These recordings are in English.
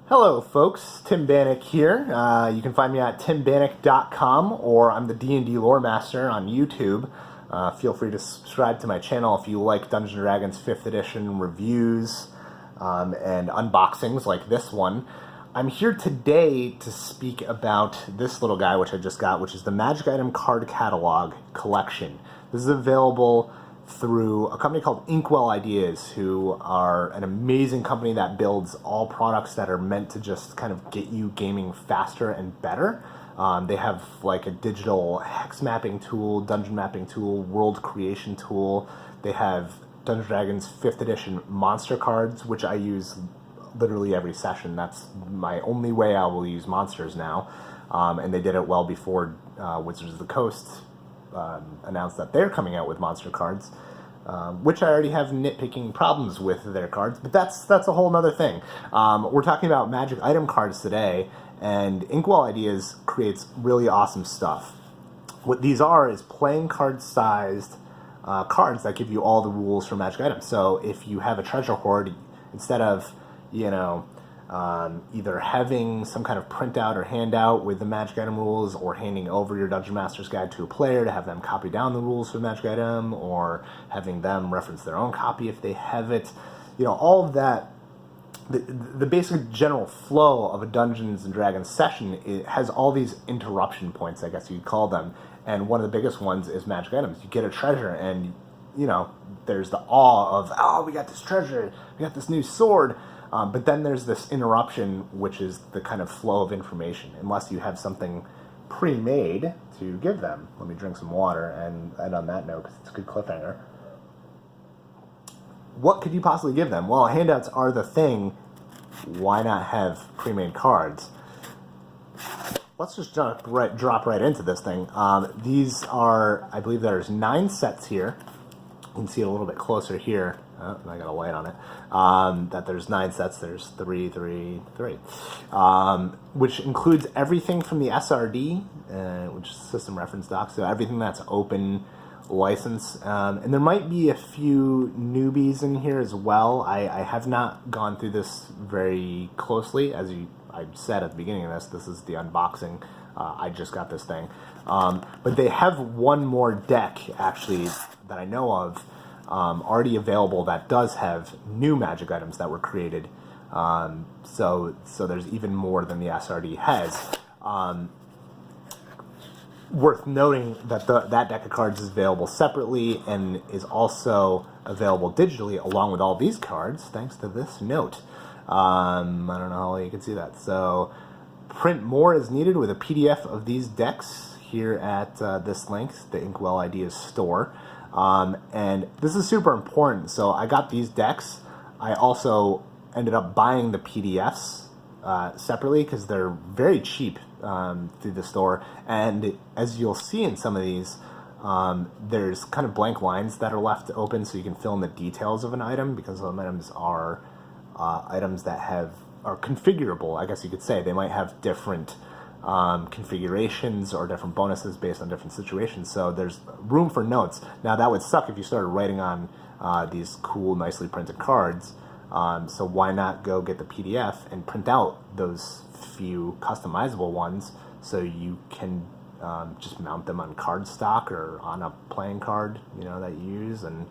Hello folks, Tim Bannock here. You can find me at timbannock.com or I'm the D&D Lore Master on YouTube. Feel free to subscribe to my channel if you like Dungeons & Dragons 5th edition reviews and unboxings like this one. I'm here today to speak about this little guy which I just got, which is the Magic Item Card Catalog Collection. This is available through a company called Inkwell Ideas, who are an amazing company that builds all products that are meant to just kind of get you gaming faster and better. They have like a digital hex mapping tool, dungeon mapping tool, world creation tool. They have Dungeons & Dragons 5th edition monster cards, which I use literally every session. That's my only way I will use monsters now. And they did it well before Wizards of the Coast announced that they're coming out with monster cards, which I already have nitpicking problems with their cards, but that's a whole nother thing. We're talking about Magic Item cards today, and Inkwell Ideas creates really awesome stuff. What these are is playing card-sized cards that give you all the rules for Magic Items. So if you have a treasure hoard, instead of, either having some kind of printout or handout with the Magic Item rules, or handing over your Dungeon Master's Guide to a player to have them copy down the rules for the Magic Item, or having them reference their own copy if they have it, all of that, the basic general flow of a Dungeons & Dragons session, it has all these interruption points, I guess you'd call them, and one of the biggest ones is Magic Items. You get a treasure and, there's the awe of, oh, we got this treasure, we got this new sword. But then there's this interruption, which is the kind of flow of information, unless you have something pre-made to give them. Let me drink some water and end on that note, because it's a good cliffhanger. What could you possibly give them? Well, handouts are the thing. Why not have pre-made cards? Let's just drop right into this thing. These are, I believe there's 9 sets here. You can see it a little bit closer here. Oh, I got a light on it. That there's 9 sets. There's 3, 3, 3, which includes everything from the SRD, which is System Reference Doc. So everything that's open license, and there might be a few newbies in here as well. I have not gone through this very closely, as I said at the beginning of this. This is the unboxing. I just got this thing, but they have one more deck actually that I know of. Already available that does have new Magic Items that were created. So there's even more than the SRD has. Worth noting that that deck of cards is available separately and is also available digitally along with all these cards, thanks to this note. I don't know how well you can see that. So print more is needed with a PDF of these decks here at this link, the Inkwell Ideas store. And this is super important. So I got these decks. I also ended up buying the PDFs separately because they're very cheap through the store. And as you'll see in some of these, there's kind of blank lines that are left open so you can fill in the details of an item, because some items are items that are configurable, I guess you could say. They might have different configurations or different bonuses based on different situations, so there's room for notes. Now that would suck if you started writing on these cool, nicely printed cards, so why not go get the PDF and print out those few customizable ones so you can just mount them on cardstock or on a playing card that you use, and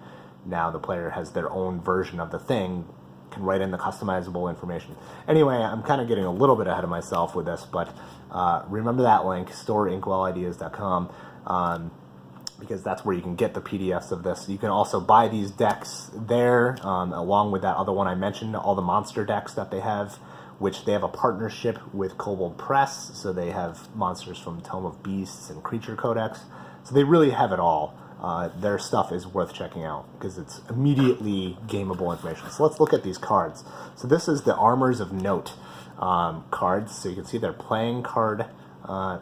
now the player has their own version of the thing, can write in the customizable information. Anyway, I'm kind of getting a little bit ahead of myself with this, but remember that link, storeinkwellideas.com, because that's where you can get the PDFs of this. You can also buy these decks there, along with that other one I mentioned, all the monster decks that they have, which they have a partnership with Kobold Press, so they have monsters from Tome of Beasts and Creature Codex, so they really have it all. Their stuff is worth checking out because it's immediately gameable information. So let's look at these cards. So this is the Armors of Note cards. So you can see they're playing card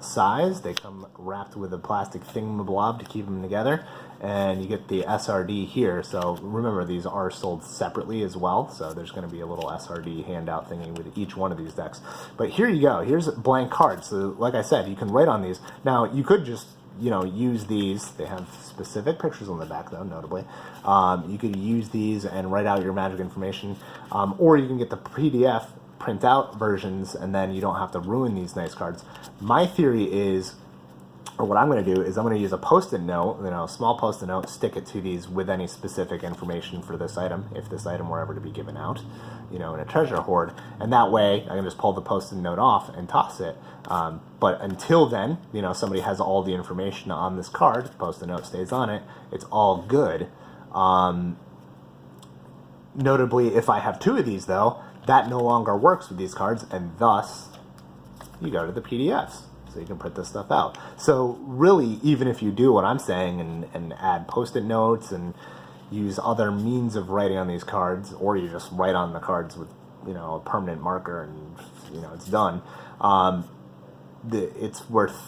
size. They come wrapped with a plastic thingamablob to keep them together. And you get the SRD here. So remember, these are sold separately as well. So there's going to be a little SRD handout thingy with each one of these decks. But here you go. Here's blank cards. So like I said, you can write on these. Now, you could just use these. They have specific pictures on the back, though, notably. You could use these and write out your magic information, or you can get the PDF, print out versions, and then you don't have to ruin these nice cards. My theory is, or what I'm going to do is I'm going to use a post-it note, a small post-it note, stick it to these with any specific information for this item, if this item were ever to be given out, in a treasure hoard. And that way, I can just pull the post-it note off and toss it. But until then, somebody has all the information on this card, the post-it note stays on it, it's all good. Notably, if I have 2 of these, though, that no longer works with these cards, and thus, you go to the PDFs. So you can print this stuff out. So really, even if you do what I'm saying and add post-it notes and use other means of writing on these cards, or you just write on the cards with a permanent marker and it's done, it's worth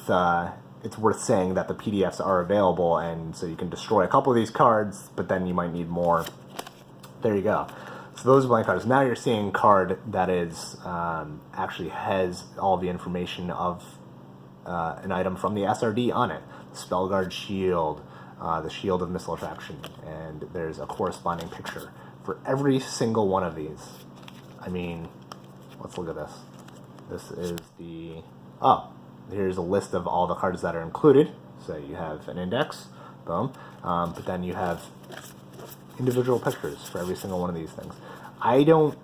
saying that the PDFs are available, and so you can destroy a couple of these cards, but then you might need more. There you go. So those are blank cards. Now you're seeing a card that is actually has all the information of an item from the SRD on it. The Spellguard Shield, the Shield of Missile Attraction, and there's a corresponding picture for every single one of these. I mean, let's look at this. This is here's a list of all the cards that are included. So you have an index, boom, but then you have individual pictures for every single one of these things. I don't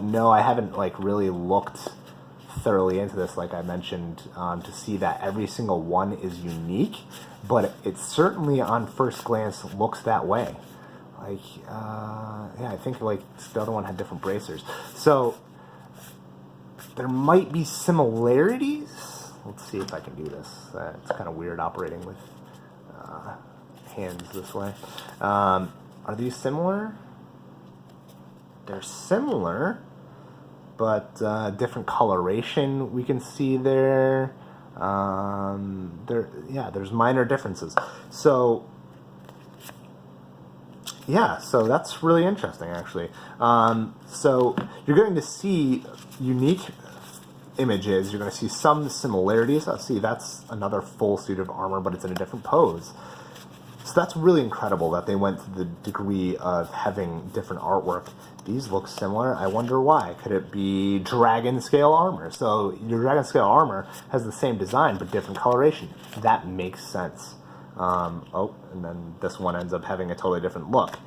know. I haven't really looked thoroughly into this, like I mentioned, to see that every single one is unique, but it certainly on first glance looks that way. I think the other one had different bracers, so there might be similarities. Let's see if I can do this. It's kind of weird operating with hands this way. Are these similar? They're similar, but different coloration we can see there. There's minor differences. So that's really interesting, actually. So you're going to see unique images. You're going to see some similarities. Let's see, that's another full suit of armor, but it's in a different pose. So that's really incredible that they went to the degree of having different artwork. These look similar. I wonder why. Could it be dragon scale armor? So your dragon scale armor has the same design but different coloration. That makes sense. And then this one ends up having a totally different look.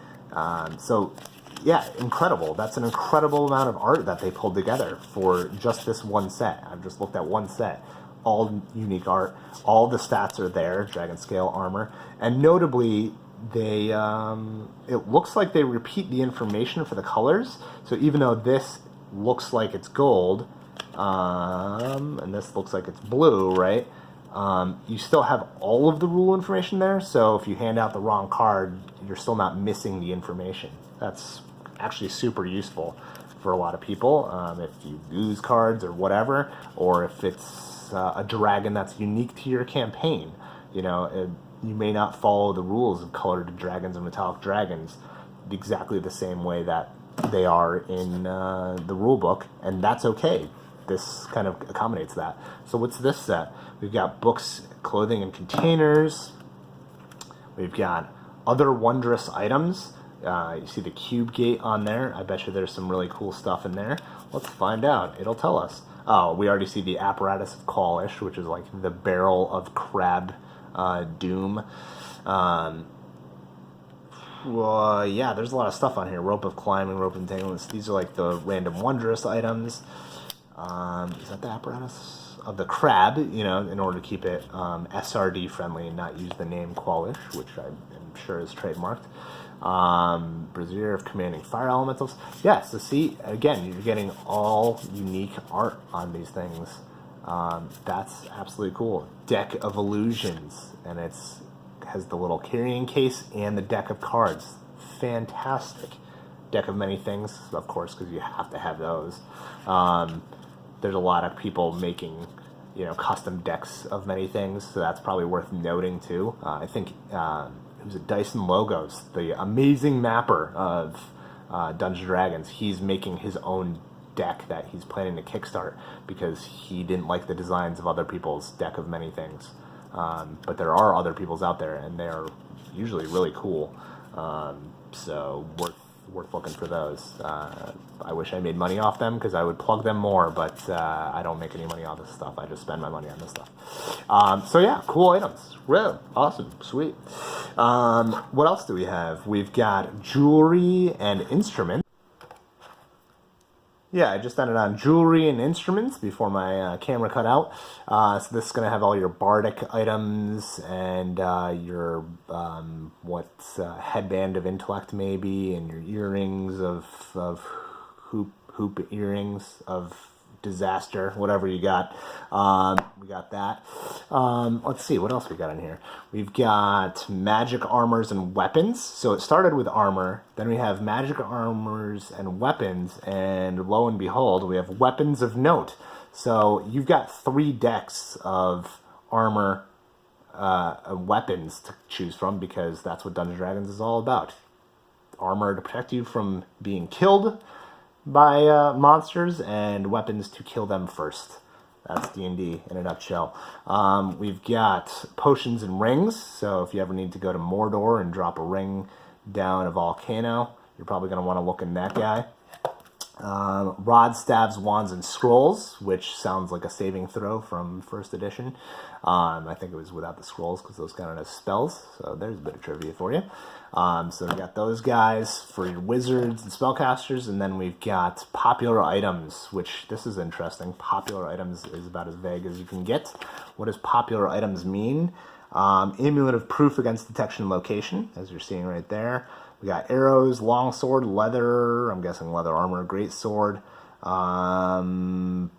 Incredible. That's an incredible amount of art that they pulled together for just this one set. I've just looked at one set. All unique art. All the stats are there, dragon scale armor. And notably, it looks like they repeat the information for the colors. So even though this looks like it's gold, and this looks like it's blue, right? You still have all of the rule information there. So if you hand out the wrong card, you're still not missing the information. That's actually super useful for a lot of people. If you lose cards or whatever, or if it's a dragon that's unique to your campaign, you may not follow the rules of colored dragons and metallic dragons exactly the same way that they are in the rule book, and that's okay. This kind of accommodates that. So what's this set? We've got books, clothing, and containers. We've got other wondrous items. You see the cube gate on there. I bet you there's some really cool stuff in there. Let's find out. It'll tell us. Oh, we already see the apparatus of Qualish, which is like the barrel of crab doom. There's a lot of stuff on here. Rope of climbing, rope of entanglements. These are like the random wondrous items. Is that the apparatus of the crab? In order to keep it SRD friendly and not use the name Qualish, which I am sure is trademarked. Brazier of commanding fire elementals. So see, again, you're getting all unique art on these things. That's absolutely cool. Deck of illusions, and has the little carrying case and the deck of cards. Fantastic. Deck of many things, of course, because you have to have those. There's a lot of people making custom decks of many things, so that's probably worth noting too. I think it was Dyson Logos, the amazing mapper of Dungeons & Dragons. He's making his own deck that he's planning to kickstart because he didn't like the designs of other people's deck of many things. But there are other people's out there, and they're usually really cool. So worth looking for those. I wish I made money off them because I would plug them more, but I don't make any money on this stuff. I just spend my money on this stuff. So yeah, cool items. Really awesome, sweet. What else do we have? We've got jewelry and instruments. Yeah, I just ended on jewelry and instruments before my camera cut out. So this is going to have all your bardic items and your headband of intellect maybe, and your earrings of hoop earrings of disaster, whatever you got. We got that. Let's see, what else we got in here? We've got magic armors and weapons. So it started with armor, then we have magic armors and weapons, and lo and behold, we have weapons of note. So you've got 3 decks of armor weapons to choose from, because that's what Dungeons & Dragons is all about. Armor to protect you from being killed by monsters, and weapons to kill them first. That's D&D in a nutshell. We've got potions and rings, so if you ever need to go to Mordor and drop a ring down a volcano, you're probably going to want to look in that guy. Rods, staves, wands, and scrolls, which sounds like a saving throw from first edition. I think it was without the scrolls because those counted as spells, so there's a bit of trivia for you. So we got those guys for your wizards and spellcasters, and then we've got popular items, which this is interesting. Popular items is about as vague as you can get. What does popular items mean? Amulet of proof against detection and location, as you're seeing right there. We got arrows, longsword, leather, I'm guessing leather armor, great sword, ring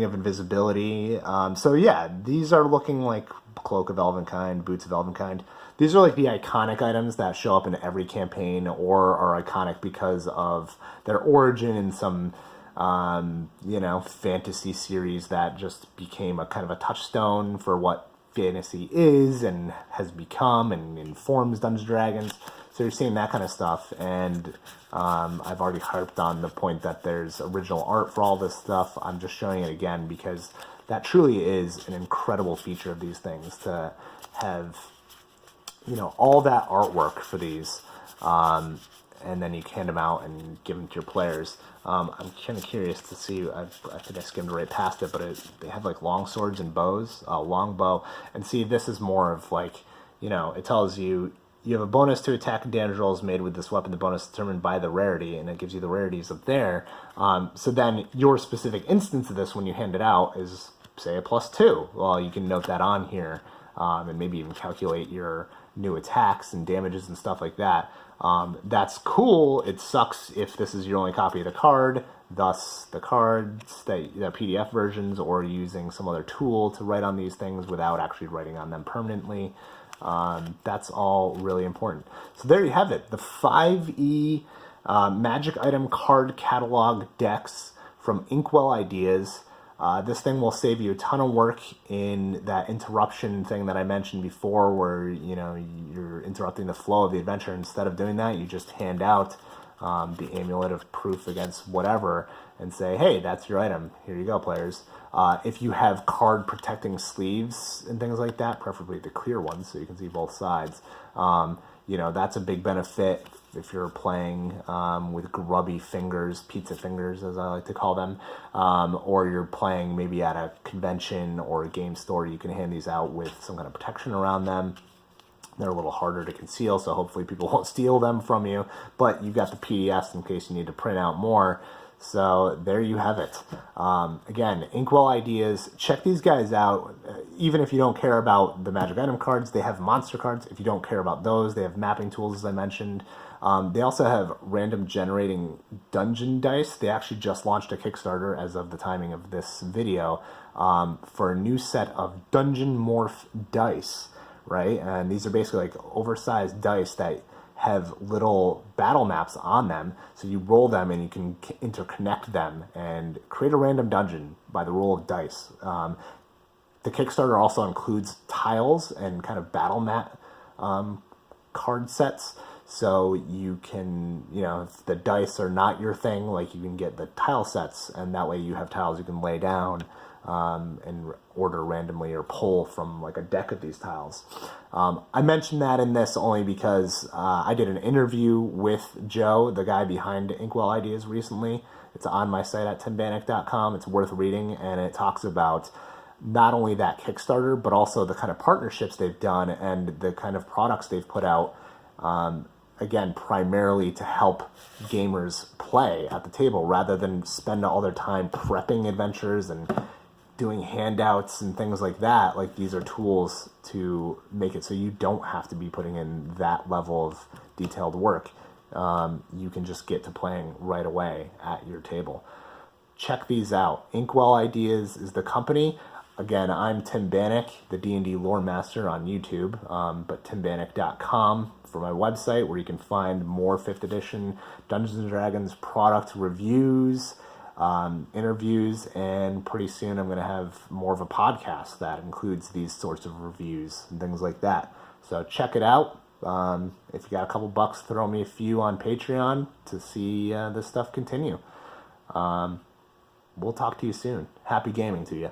of invisibility. So yeah, these are looking like cloak of elvenkind, boots of elvenkind. These are like the iconic items that show up in every campaign, or are iconic because of their origin in some fantasy series that just became a kind of a touchstone for what fantasy is and has become and informs Dungeons & Dragons. So you're seeing that kind of stuff, and I've already harped on the point that there's original art for all this stuff. I'm just showing it again because that truly is an incredible feature of these things, to have, all that artwork for these, and then you hand them out and give them to your players. I'm kind of curious to see, I think I skimmed right past it, but they have like long swords and bows, long bow, and see, this is more of like, it tells you, you have a bonus to attack and damage rolls made with this weapon. The bonus is determined by the rarity, and it gives you the rarities up there. So then your specific instance of this when you hand it out is, say, a +2. Well, you can note that on here, and maybe even calculate your new attacks and damages and stuff like that. That's cool. It sucks if this is your only copy of the card, thus the cards, the PDF versions, or using some other tool to write on these things without actually writing on them permanently. That's all really important. So there you have it, the 5e magic item card catalog decks from Inkwell Ideas. This thing will save you a ton of work in that interruption thing that I mentioned before, where you're interrupting the flow of the adventure. Instead of doing that, you just hand out the amulet of proof against whatever and say, hey, that's your item, here you go, players. If you have card protecting sleeves and things like that, preferably the clear ones so you can see both sides, that's a big benefit if you're playing with grubby fingers, pizza fingers as I like to call them, or you're playing maybe at a convention or a game store. You can hand these out with some kind of protection around them. They're a little harder to conceal, so hopefully people won't steal them from you, but you've got the PDFs in case you need to print out more. So there you have it. Again, Inkwell Ideas. Check these guys out. Even if you don't care about the magic item cards, they have monster cards. If you don't care about those, they have mapping tools, as I mentioned. They also have random generating dungeon dice. They actually just launched a Kickstarter as of the timing of this video for a new set of dungeon morph dice, right? And these are basically like oversized dice that have little battle maps on them, so you roll them and you can interconnect them and create a random dungeon by the roll of dice. The Kickstarter also includes tiles and kind of battle map card sets, so you can, if the dice are not your thing, like you can get the tile sets, and that way you have tiles you can lay down and order randomly or pull from like a deck of these tiles. I mentioned that in this only because I did an interview with Joe, the guy behind Inkwell Ideas, recently. It's on my site at timbannock.com. It's worth reading, and it talks about not only that Kickstarter, but also the kind of partnerships they've done and the kind of products they've put out, again, primarily to help gamers play at the table rather than spend all their time prepping adventures and doing handouts and things like that. Like, these are tools to make it so you don't have to be putting in that level of detailed work. You can just get to playing right away at your table. Check these out. Inkwell Ideas is the company. Again, I'm Tim Bannock, the D&D Lore Master on YouTube, but timbannock.com for my website, where you can find more 5th edition Dungeons & Dragons product reviews, interviews, and pretty soon I'm going to have more of a podcast that includes these sorts of reviews and things like that. So check it out. If you got a couple bucks, throw me a few on Patreon to see this stuff continue. We'll talk to you soon. Happy gaming to you.